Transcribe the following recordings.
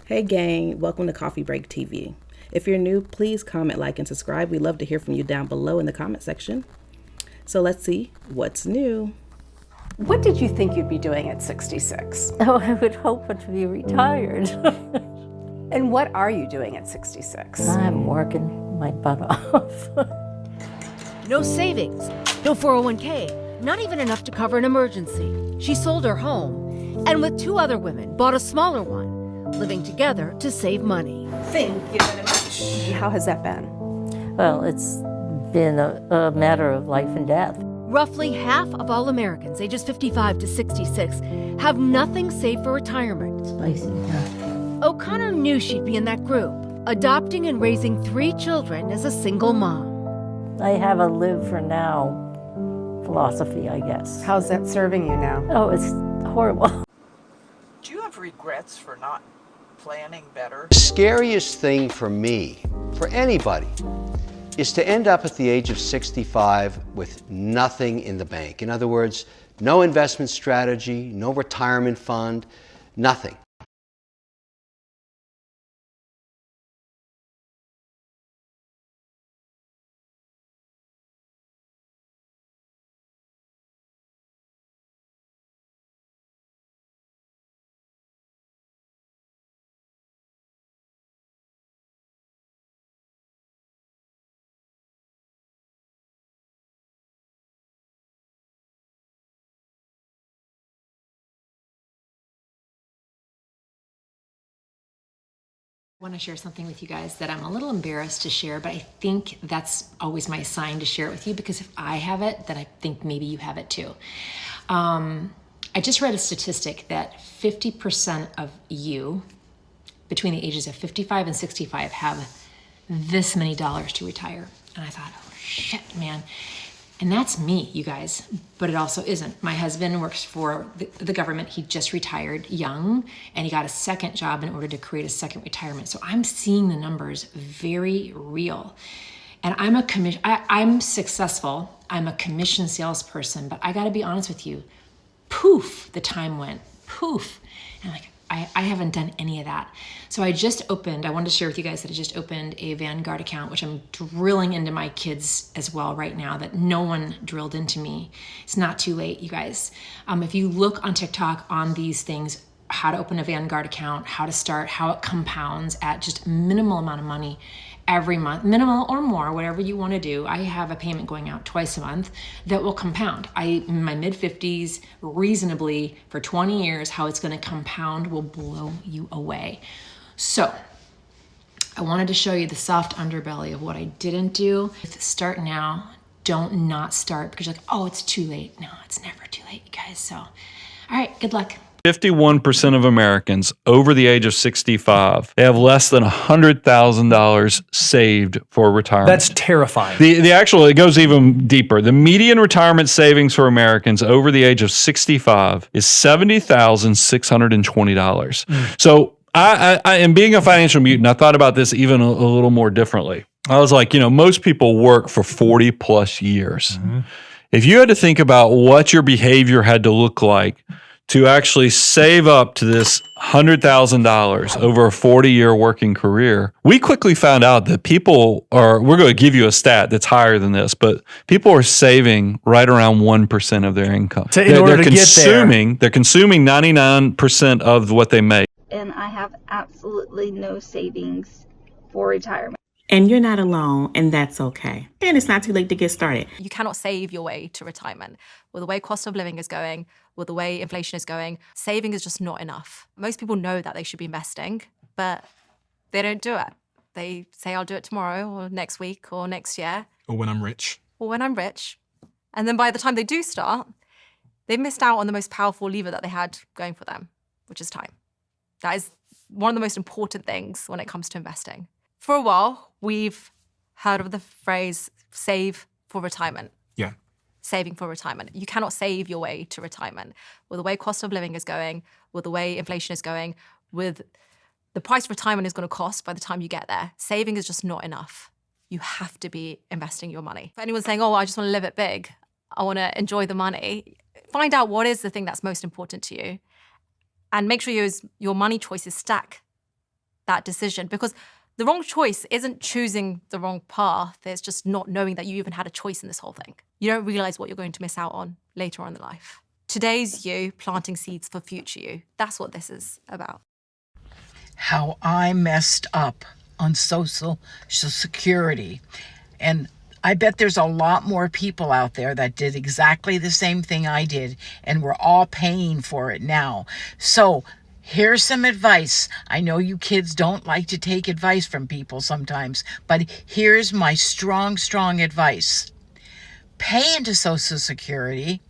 Hey gang, welcome to Coffee Break TV. If you're new, please comment, like, and subscribe. We'd love to hear from you down below in the comment section. So let's see what's new. What did you think you'd be doing at 66? Oh, I would hope to be retired. And what are you doing at 66? I'm working my butt off. No savings, no 401k, not even enough to cover an emergency. She sold her home and with two other women bought a smaller one, living together to save money. Thank you very much. How has that been? Well, it's been a matter of life and death. Roughly half of all Americans ages 55 to 66 have nothing saved for retirement. Spicy, huh? O'Connor knew she'd be in that group, adopting and raising 3 children as a single mom. I have a live for now philosophy, I guess. How's that serving you now? Oh, it's horrible. Do you have regrets for not planning better? The scariest thing for me, for anybody, is to end up at the age of 65 with nothing in the bank. In other words, no investment strategy, no retirement fund, nothing. I want to share something with you guys that I'm a little embarrassed to share, but I think that's always my sign to share it with you, because if I have it, then I think maybe you have it too. I just read a statistic that 50% of you between the ages of 55 and 65 have this many dollars to retire. And I thought, oh shit, man. And that's me, you guys, but it also isn't. My husband works for the government. He just retired young, and he got a second job in order to create a second retirement. So I'm seeing the numbers very real. And I'm successful. I'm a commission salesperson, but I gotta be honest with you, poof, the time went, poof. And I haven't done any of that. So I wanted to share with you guys that I just opened a Vanguard account, which I'm drilling into my kids as well right now, that no one drilled into me. It's not too late, you guys. If you look on TikTok on these things, how to open a Vanguard account, how to start, how it compounds at just minimal amount of money every month, minimal or more, whatever you want to do. I have a payment going out twice a month that will compound. In my mid-50s, reasonably, for 20 years, how it's going to compound will blow you away. So I wanted to show you the soft underbelly of what I didn't do. Start now. Don't not start because you're like, oh, it's too late. No, it's never too late, you guys. So, all right, good luck. 51% of Americans over the age of 65, they have less than $100,000 saved for retirement. That's terrifying. It goes even deeper. The median retirement savings for Americans over the age of 65 is $70,620. So I am being a financial mutant. I thought about this even a little more differently. I was like, most people work for 40 plus years. Mm-hmm. If you had to think about what your behavior had to look like to actually save up to this $100,000 over a 40-year working career, we quickly found out that we're going to give you a stat that's higher than this, but people are saving right around 1% of their income. In order to get there. They're consuming 99% of what they make. And I have absolutely no savings for retirement. And you're not alone, and that's okay. And it's not too late to get started. You cannot save your way to retirement. With the way cost of living is going, with the way inflation is going, saving is just not enough. Most people know that they should be investing, but they don't do it. They say, I'll do it tomorrow or next week or next year. Or when I'm rich. And then by the time they do start, they've missed out on the most powerful lever that they had going for them, which is time. That is one of the most important things when it comes to investing. For a while, we've heard of the phrase save for retirement. Yeah. Saving for retirement. You cannot save your way to retirement. With the way cost of living is going, with the way inflation is going, with the price retirement is going to cost by the time you get there, saving is just not enough. You have to be investing your money. For anyone saying, oh, I just want to live it big, I want to enjoy the money, find out what is the thing that's most important to you and make sure your money choices stack that decision, because the wrong choice isn't choosing the wrong path. It's just not knowing that you even had a choice in this whole thing. You don't realize what you're going to miss out on later on in life. Today's you planting seeds for future you. That's what this is about. How I messed up on Social Security. And I bet there's a lot more people out there that did exactly the same thing I did, and we're all paying for it now. So here's some advice. I know you kids don't like to take advice from people sometimes, but here's my strong advice. Pay into Social Security.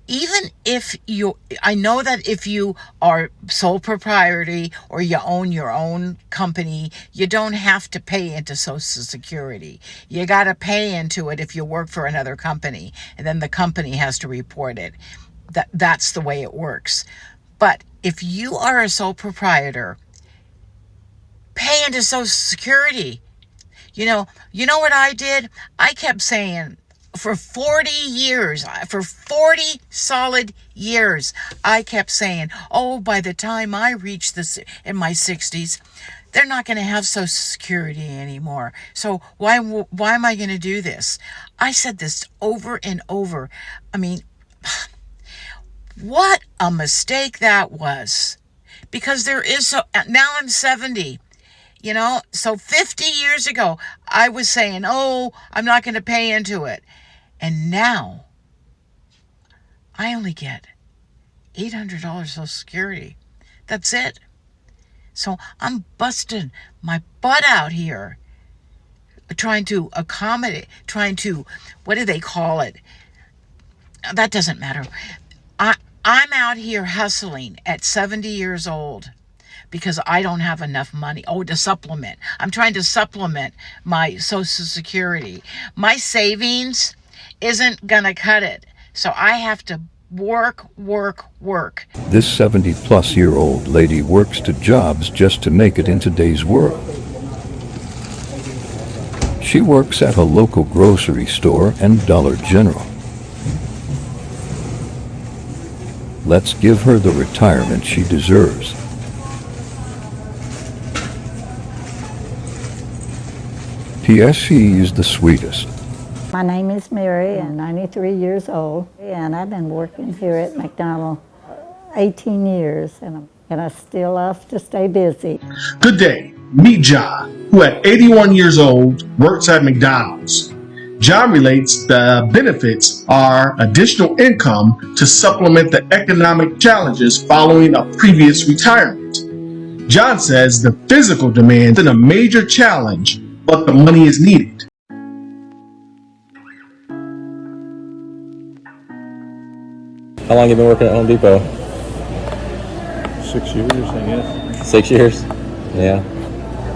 Even if I know that if you are sole proprietor or you own your own company, you don't have to pay into Social Security. You got to pay into it if you work for another company, and then the company has to report it. That's the way it works. But if you are a sole proprietor, pay into Social Security. You know what I did? I kept saying, for 40 solid years, I kept saying, oh, by the time I reach this in my 60s, they're not going to have Social Security anymore. So why am I going to do this? I said this over and over. I mean, what a mistake that was. Because now I'm 70. So 50 years ago, I was saying, oh, I'm not going to pay into it. And now, I only get $800 Social Security. That's it. So I'm busting my butt out here, trying to accommodate, what do they call it? That doesn't matter. I'm out here hustling at 70 years old because I don't have enough money. Oh, to supplement. I'm trying to supplement my Social Security. My savings isn't gonna cut it. So I have to work. This 70-plus-year-old lady works 2 jobs just to make it in today's world. She works at a local grocery store and Dollar General. Let's give her the retirement she deserves. P.S. She is the sweetest. My name is Mary, and I'm 93 years old, and I've been working here at McDonald's 18 years, and I still love to stay busy. Good day. Meet John, who at 81 years old works at McDonald's. John relates the benefits are additional income to supplement the economic challenges following a previous retirement. John says the physical demand is a major challenge, but the money is needed. How long have you been working at Home Depot? 6 years, I guess. 6 years? Yeah.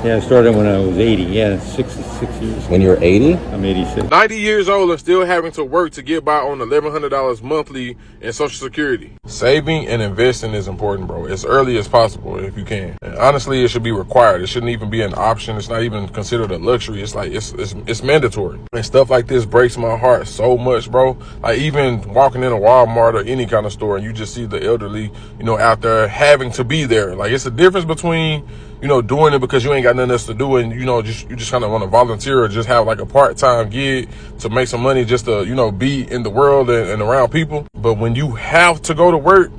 Yeah, I started when I was 80. Yeah, 6 years. When you were 80? I'm 86. 90 years old and still having to work to get by on $1,100 monthly in Social Security. Saving and investing is important, bro. As early as possible if you can. And honestly, it should be required. It shouldn't even be an option. It's not even considered a luxury. It's like it's mandatory. And stuff like this breaks my heart so much, bro. Like even walking in a Walmart or any kind of store and you just see the elderly, out there having to be there. Like it's a difference between doing it because you ain't got nothing else to do and, you just kind of want to volunteer or just have like a part-time gig to make some money just to, be in the world and around people. But when you have to go to work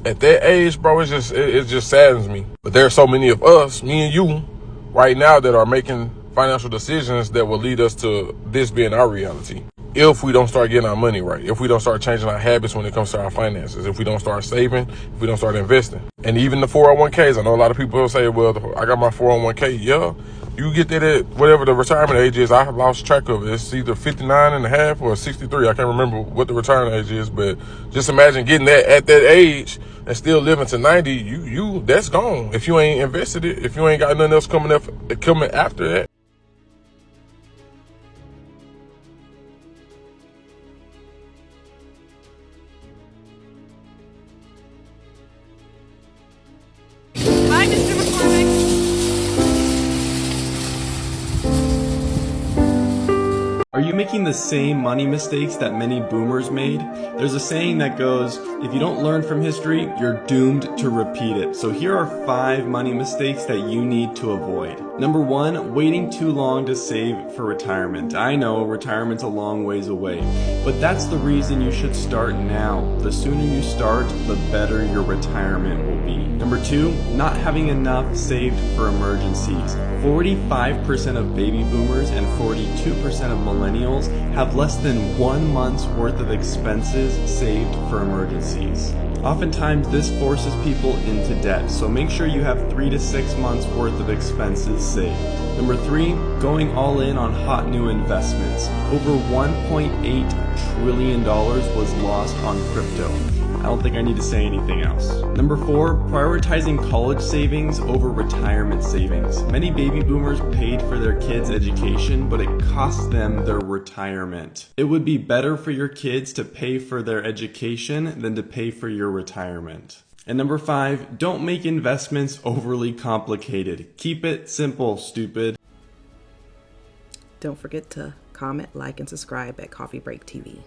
at that age, bro, it just saddens me. But there are so many of us, me and you, right now that are making financial decisions that will lead us to this being our reality. If we don't start getting our money right, if we don't start changing our habits when it comes to our finances, if we don't start saving, if we don't start investing. And even the 401ks, I know a lot of people say, well, I got my 401k. Yeah, you get that at whatever the retirement age is. I have lost track of it. It's either 59 and a half or 63. I can't remember what the retirement age is, but just imagine getting that at that age and still living to 90. You that's gone. If you ain't invested it, if you ain't got nothing else coming after that. Are you making the same money mistakes that many boomers made? There's a saying that goes, if you don't learn from history, you're doomed to repeat it. So here are 5 money mistakes that you need to avoid. Number 1, waiting too long to save for retirement. I know retirement's a long ways away, but that's the reason you should start now. The sooner you start, the better your retirement will be. Number 2, not having enough saved for emergencies. 45% of baby boomers and 42% of millennials have less than 1 month's worth of expenses saved for emergencies. Oftentimes this forces people into debt, so make sure you have 3 to 6 months worth of expenses saved. Number 3, going all in on hot new investments. Over $1.8 trillion was lost on crypto. I don't think I need to say anything else. Number 4, prioritizing college savings over retirement savings. Many baby boomers paid for their kids' education, but it cost them their retirement. It would be better for your kids to pay for their education than to pay for your retirement. And number 5, don't make investments overly complicated. Keep it simple, stupid. Don't forget to comment, like, and subscribe at Coffee Break TV.